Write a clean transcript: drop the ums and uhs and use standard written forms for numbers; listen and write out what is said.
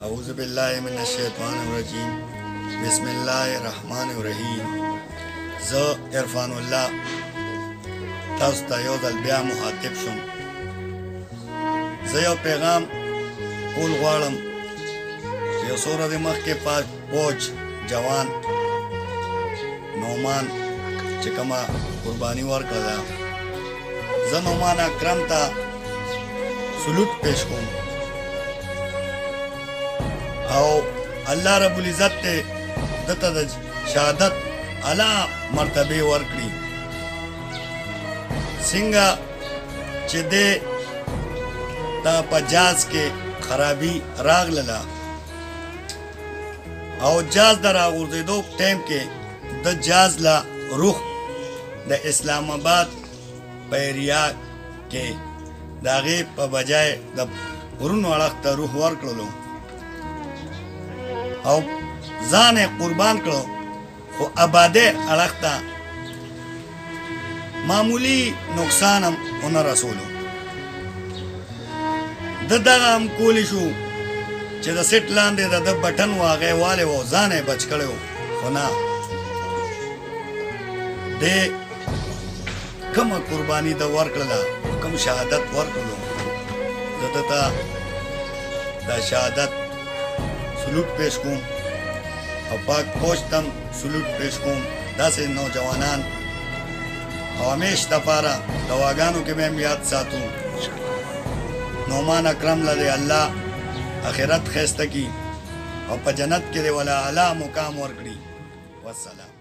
अऊज़ु बिल्लाहि मिनश शैतानिर रजीम बिस्मिल्लाहिर रहमानिर रहीम। ज़ इरफानुल्लाह ताज़ तायोज़ल बिया मुहातिब शुम। ज़ यो पैगाम कूल गवाड़म यो सूरत मख के पास फौज जवान नौमान चिकमा कुर्बानी वर्कदा ज़ नौमान अकरम ता सलूट पेश कूं او الله رب العزت ته دته د شهادت اعلی مرتبه ورکړي څنګه چې د تا په جاز کې خرابي راغله او جاز در اغورځېدو ټیم کې د جاز لا روح د اسلام آباد په ایریا کې د هغې په بجای د غرونو اړخ ته روح ورکړلو او ځان قربان کړو خو آباده اړخ ته معمولی نقصان هم ونه رسولو د دغه هم کولی شو چې د سیټ لاندې د بټن و هغې والی و ځان یې بچ کړی و خو نه دې کومه قرباني د ورکړله کوم شهادت ورکړلو زه ده ته دا شهادت سلوٹ پیش کوم او پاک فوج تم سلوٹ پیش کوم داسې نوجوانان او همیش دپاره دواګانو کې به هم یاد ساتو نعمان اکرم له دې الله آخرت ښایسته کي او په جنت کې دې ولا اعلی مقام ورکړي والسلام